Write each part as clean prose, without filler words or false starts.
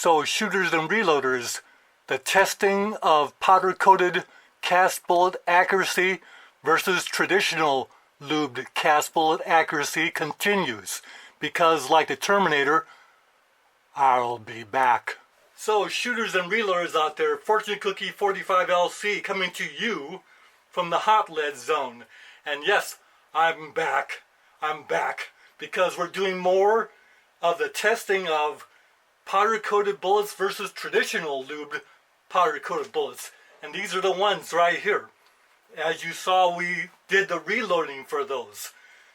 So shooters and reloaders, the testing of powder-coated cast bullet accuracy versus traditional lubed cast bullet accuracy continues, because like the Terminator, I'll be back. So shooters and reloaders out there, Fortune Cookie 45LC coming to you from the hot lead zone. And yes, I'm back. I'm back because we're doing more of the testing of powder-coated bullets versus traditional lubed powder-coated bullets. And these are the ones right here. As you saw, we did the reloading for those.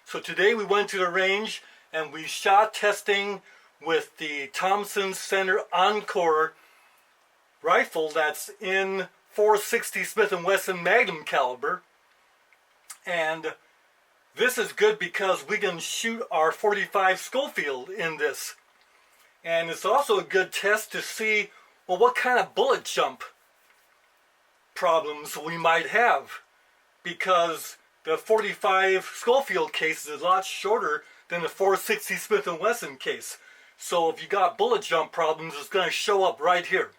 So today we went to the range and we shot testing with the Thompson Center Encore rifle that's in .460 Smith & Wesson Magnum caliber. And this is good because we can shoot our .45 Schofield in this. And it's also a good test to see, well, what kind of bullet jump problems we might have. Because the .45 Schofield case is a lot shorter than the .460 Smith & Wesson case. So if you got bullet jump problems, it's going to show up right here.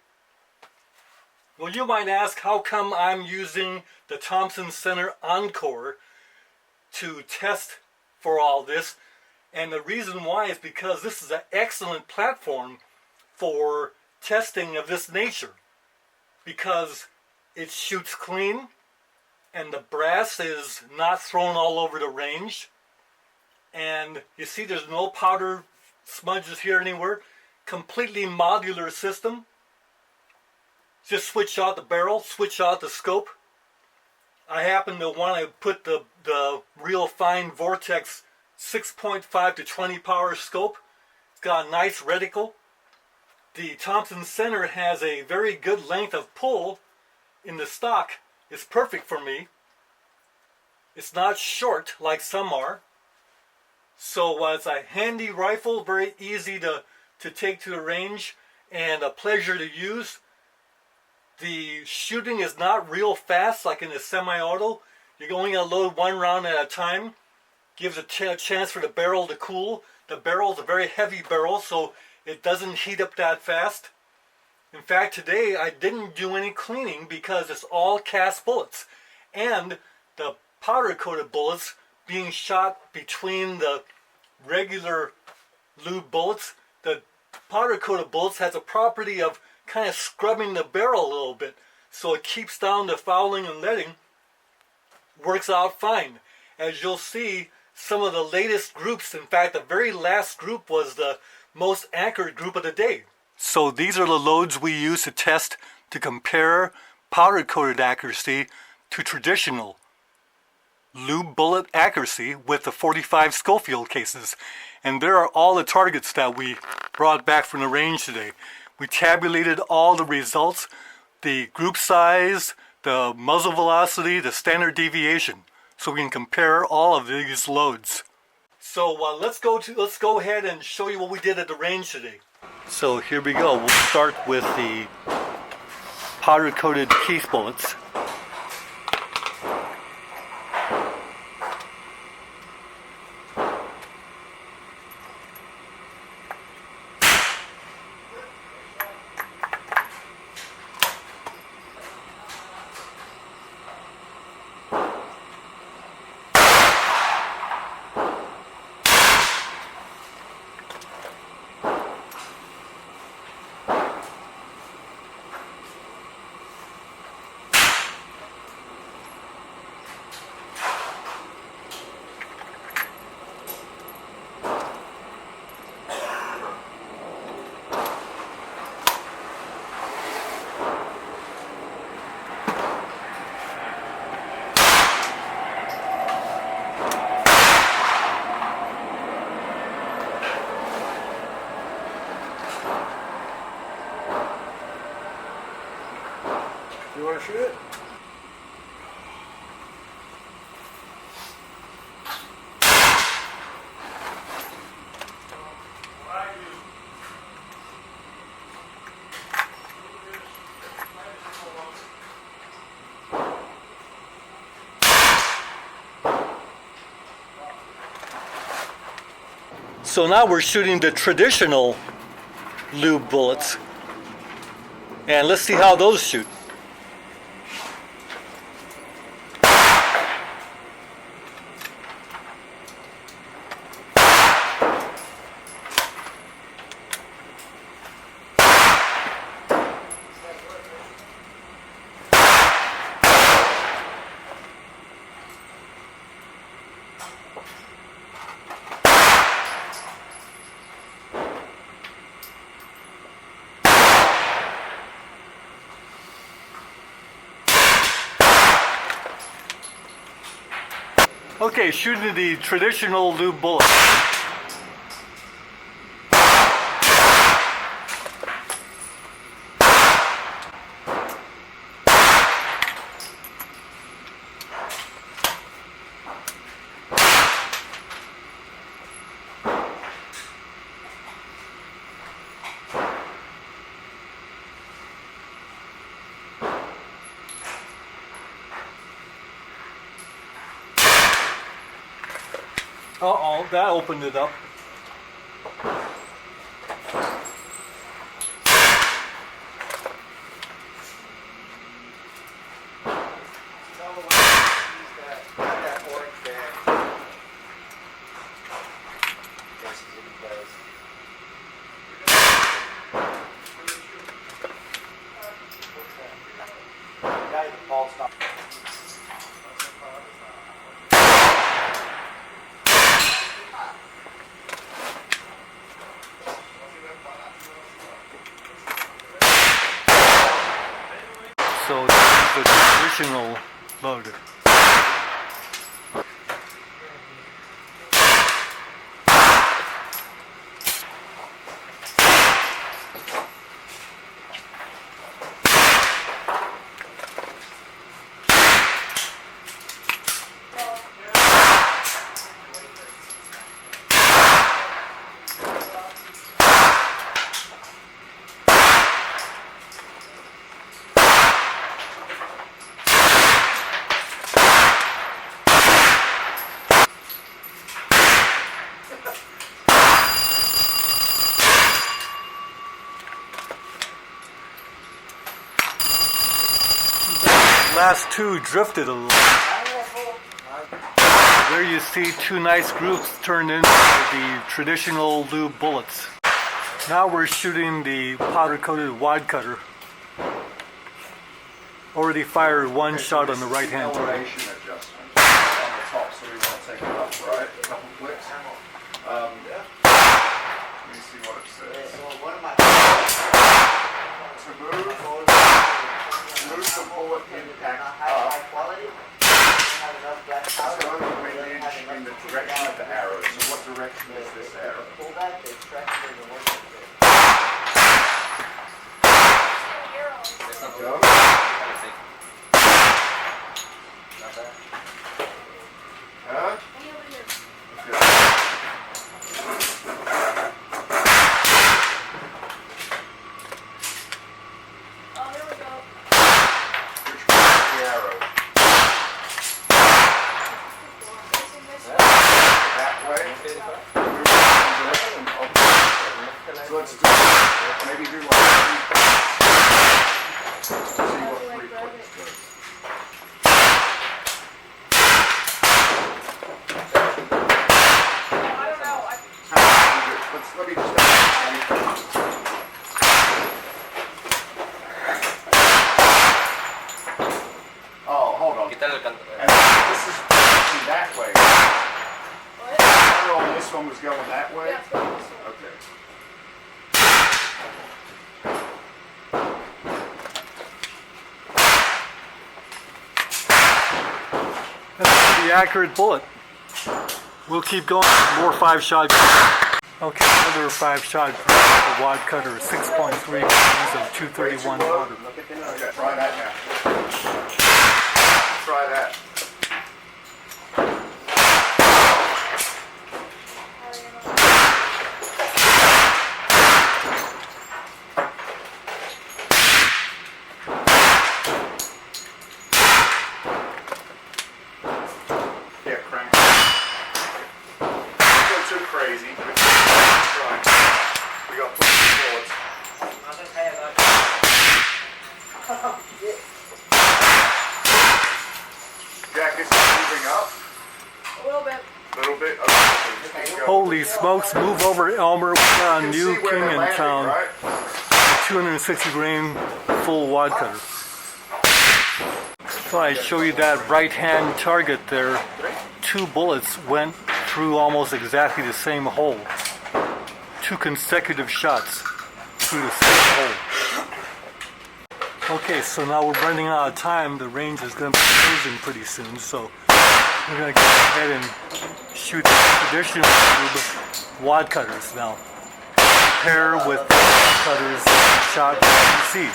Well, you might ask, how come I'm using the Thompson Center Encore to test for all this? And the reason why is because this is an excellent platform for testing of this nature. Because it shoots clean, and the brass is not thrown all over the range. And you see there's no powder smudges here anywhere. Completely modular system. Just switch out the barrel, switch out the scope. I happen to want to put the real fine Vortex 6.5 to 20 power scope. It's got a nice reticle. The Thompson Center has a very good length of pull in the stock. It's perfect for me. It's not short like some are. So it's a handy rifle, very easy to take to the range and a pleasure to use. The shooting is not real fast like in the semi-auto. You're only going to load one round at a time. Gives a chance for the barrel to cool. The barrel is a very heavy barrel, so it doesn't heat up that fast. In fact, today I didn't do any cleaning because it's all cast bullets. And the powder-coated bullets being shot between the regular lube bullets, the powder-coated bullets has a property of kind of scrubbing the barrel a little bit, so it keeps down the fouling and leading. Works out fine. As you'll see, some of the latest groups, in fact the very last group was the most accurate group of the day. So these are the loads we use to test to compare powder-coated accuracy to traditional lube bullet accuracy with the .45 Schofield cases. And there are all the targets that we brought back from the range today. We tabulated all the results, the group size, the muzzle velocity, the standard deviation, so we can compare all of these loads. So let's go ahead and show you what we did at the range today. So here we go. We'll start with the powder-coated Keith bullets. You want to shoot it? So now we're shooting the traditional lube bullets. And let's see how those shoot. Okay, shooting the traditional lube bullet. Uh-oh, that opened it up. So this is the traditional loader. Last two drifted a little. There you see two nice groups turned into the traditional lube bullets. Now we're shooting the powder-coated wad cutter. Already fired one shot on the right hand side. Elevation adjustment on the top, so we want to take it up, right? A couple clicks. Let me see what it says. To move the bullet impact up. It's going to be in the direction of the arrow. So what direction is this arrow? Go. Huh? Okay. So let's do maybe do like see what 3 clicks does. Let me just oh, hold on. And this is facing that way. Oh, this one was going that way? Okay. That's a pretty accurate bullet. We'll keep going. More 5-shot. Okay, another 5-shot wad cutter, 6.3 grams of 231 powder. Okay, try that now. Try that. Yeah, crank. Don't go too crazy. We got plenty of bullets. Jack, is it moving up? A little bit. A little bit? Okay. Holy smokes, move over Elmer. We got a You new can see where king they're in landing, town. right? 260 grain full wad cutter. So I show you that right hand target there. 2 bullets went through almost exactly the same hole. 2 consecutive shots through the same hole. Okay, so now we're running out of time. The range is going to be closing pretty soon, so we're going to go ahead and shoot the traditional Lube wad cutters now. Pair with the wad cutters shot by PC.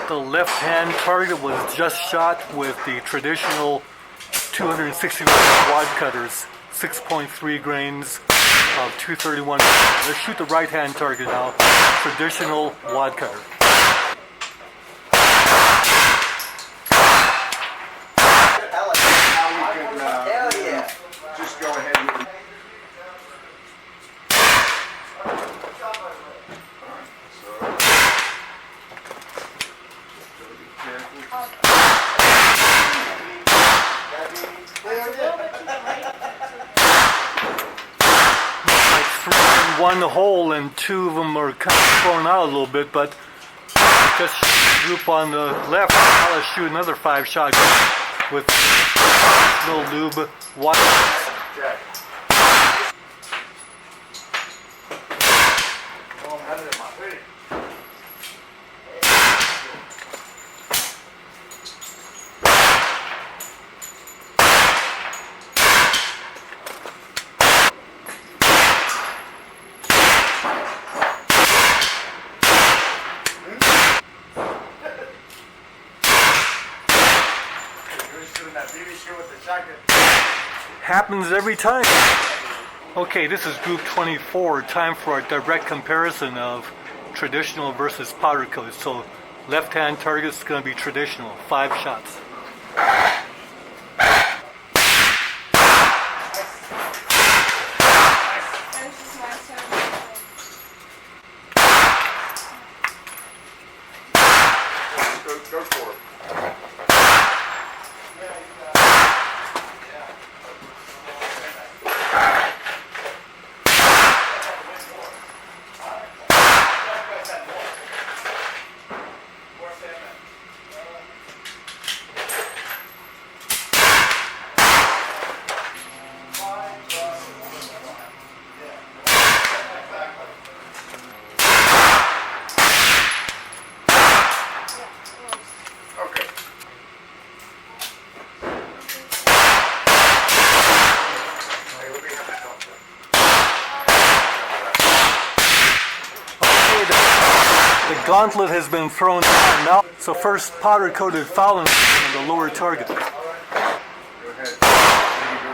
The left-hand target was just shot with the traditional 260 grain wad cutters, 6.3 grains of 231. Let's shoot the right-hand target now, traditional wad cutter. Now we can just go ahead with the... Like 3 in one hole and 2 of them are kind of thrown out a little bit, but just group on the left, I'll shoot another 5 shotguns with no Lube wad cutters. Jack. Oh, I had it in my hoodie. Happens every time. Okay, this is group 24. Time for a direct comparison of traditional versus powder coat. So left-hand target is going to be traditional, 5 shots. Go for it. Okay. Hey, let me have that up there. Okay, the gauntlet has been thrown down now. So first powder coated fouling on the lower target. Go ahead. Maybe do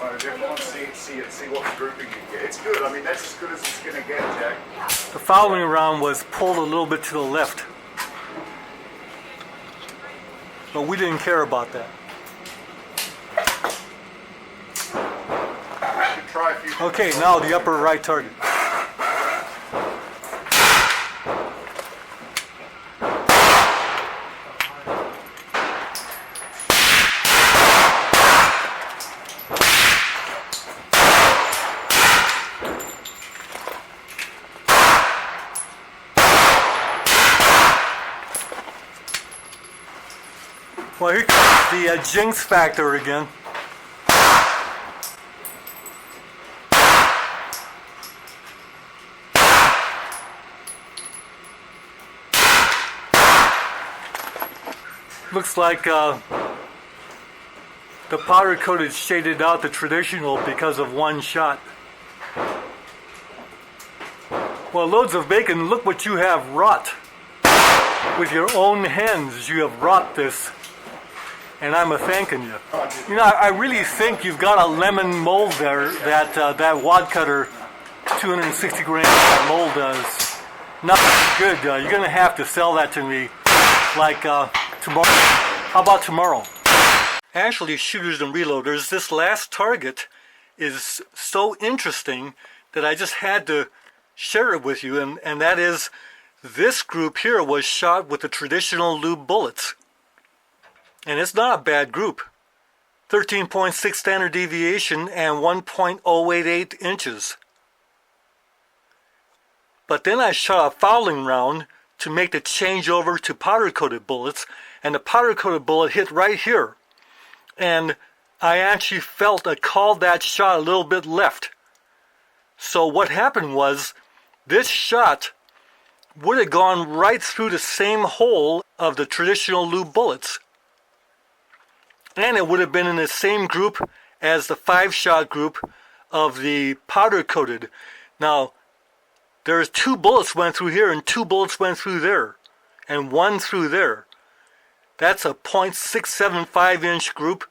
a different one. See what grouping you get. It's good. I mean, that's as good as it's going to get, Jack. The fouling round was pulled a little bit to the left. But we didn't care about that. You should try a few. Okay, now the upper right target. Well, here comes the jinx factor again. Looks like the powder coated shaded out the traditional because of one shot. Well, loads of bacon, look what you have wrought. With your own hands, you have wrought this. And I'm a-thanking you. You know, I really think you've got a lemon mold there that that wad cutter 260 grain mold does. Not good. You're going to have to sell that to me like tomorrow. How about tomorrow? Actually, shooters and reloaders, this last target is so interesting that I just had to share it with you, and that is this group here was shot with the traditional Lube bullets. And it's not a bad group. 13.6 standard deviation and 1.088 inches. But then I shot a fouling round to make the change over to powder-coated bullets, and the powder-coated bullet hit right here. And I actually felt I called that shot a little bit left. So what happened was, this shot would have gone right through the same hole of the traditional Lube bullets. And it would have been in the same group as the 5-shot group of the powder-coated. Now, there's 2 bullets went through here and 2 bullets went through there. And 1 through there. That's a .675 inch group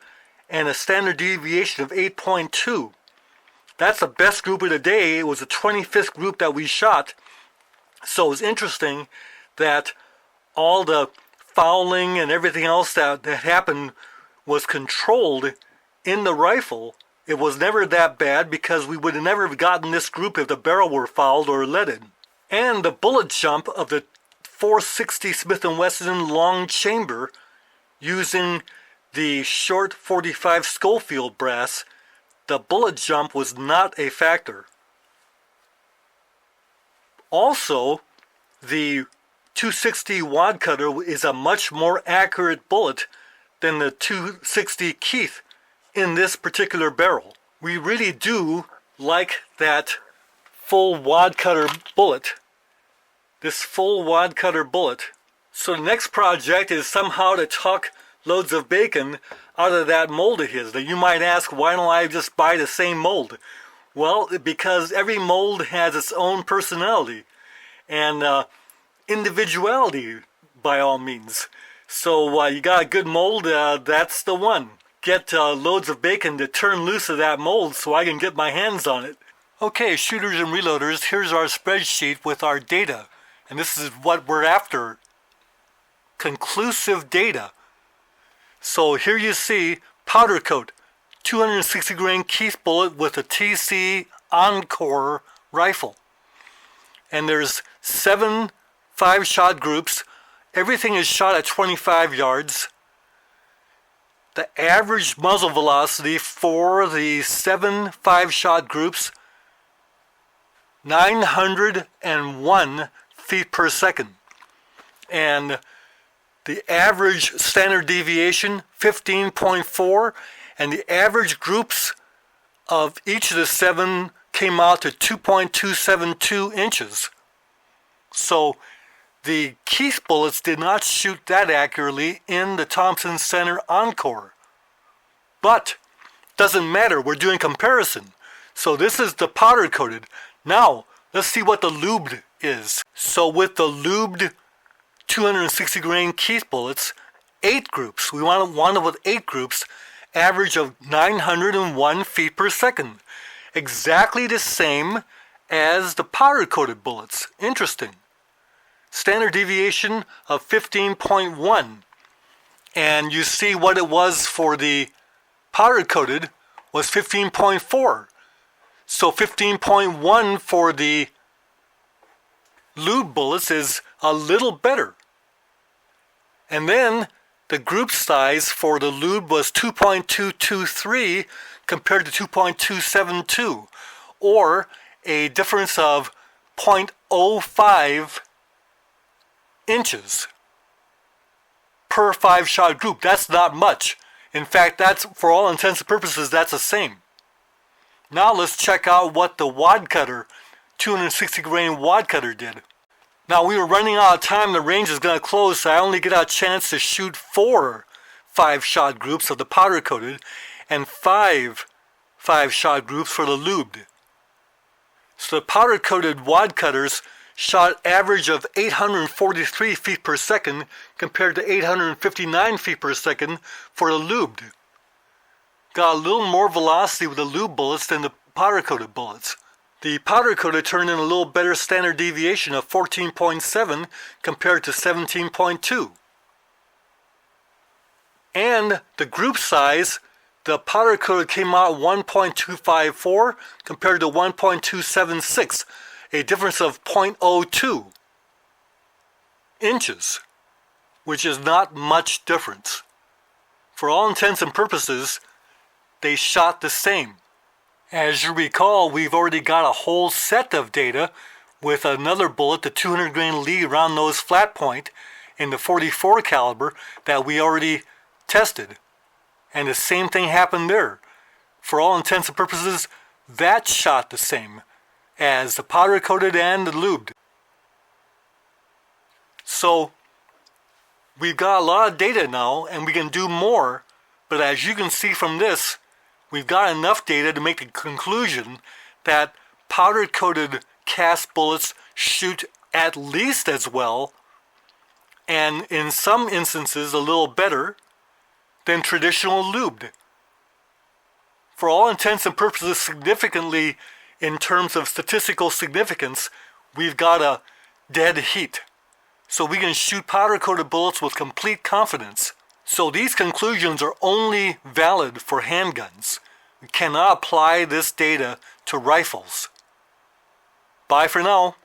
and a standard deviation of 8.2. That's the best group of the day. It was the 25th group that we shot. So it was interesting that all the fouling and everything else that happened was controlled in the rifle. It was never that bad because we would have never gotten this group if the barrel were fouled or leaded. And the bullet jump of the 460 Smith & Wesson long chamber using the short 45 Schofield brass, the bullet jump was not a factor. Also, the 260 wad cutter is a much more accurate bullet than the 260 Keith in this particular barrel. We really do like that full wad cutter bullet. This full wad cutter bullet. So the next project is somehow to tuck loads of bacon out of that mold of his. Now you might ask, why don't I just buy the same mold? Well, because every mold has its own personality and individuality by all means. So you got a good mold, that's the one. Get loads of bacon to turn loose of that mold so I can get my hands on it. Okay, shooters and reloaders, here's our spreadsheet with our data. And this is what we're after. Conclusive data. So here you see powder coat, 260 grain Keith bullet with a TC Encore rifle. And there's 7 5-shot groups. Everything is shot at 25 yards. The average muzzle velocity for the 7 5-shot groups, 901 feet per second. And the average standard deviation, 15.4. And the average groups of each of the 7 came out to 2.272 inches. So the Keith bullets did not shoot that accurately in the Thompson Center Encore. But doesn't matter, we're doing comparison. So this is the powder coated. Now let's see what the lubed is. So with the lubed 260 grain Keith bullets, 8 groups. We want it with 8 groups, average of 901 feet per second. Exactly the same as the powder coated bullets. Interesting. Standard deviation of 15.1. And you see what it was for the powder coated was 15.4. So 15.1 for the lube bullets is a little better. And then the group size for the lube was 2.223 compared to 2.272, or a difference of 0.05 inches per 5-shot group. That's not much. In fact, that's, for all intents and purposes, that's the same. Now let's check out what the wad cutter, 260 grain wad cutter did. Now we were running out of time, the range is going to close, so I only get a chance to shoot 4 5-shot groups of the powder coated and 5 5-shot groups for the lubed. So the powder coated wad cutters shot average of 843 feet per second compared to 859 feet per second for the lubed. Got a little more velocity with the lube bullets than the powder coated bullets. The powder coated turned in a little better standard deviation of 14.7 compared to 17.2. And the group size, the powder coated came out 1.254 compared to 1.276, a difference of 0.02 inches, which is not much difference. For all intents and purposes, they shot the same. As you recall, we've already got a whole set of data with another bullet, the 200 grain lead round nose flat point in the 44 caliber that we already tested. And the same thing happened there. For all intents and purposes, that shot the same as the powder coated and the lubed. So we've got a lot of data now and we can do more, but as you can see from this, we've got enough data to make the conclusion that powder coated cast bullets shoot at least as well, and in some instances a little better, than traditional lubed. For all intents and purposes, significantly in terms of statistical significance, we've got a dead heat. So we can shoot powder coated bullets with complete confidence. So these conclusions are only valid for handguns. We cannot apply this data to rifles. Bye for now.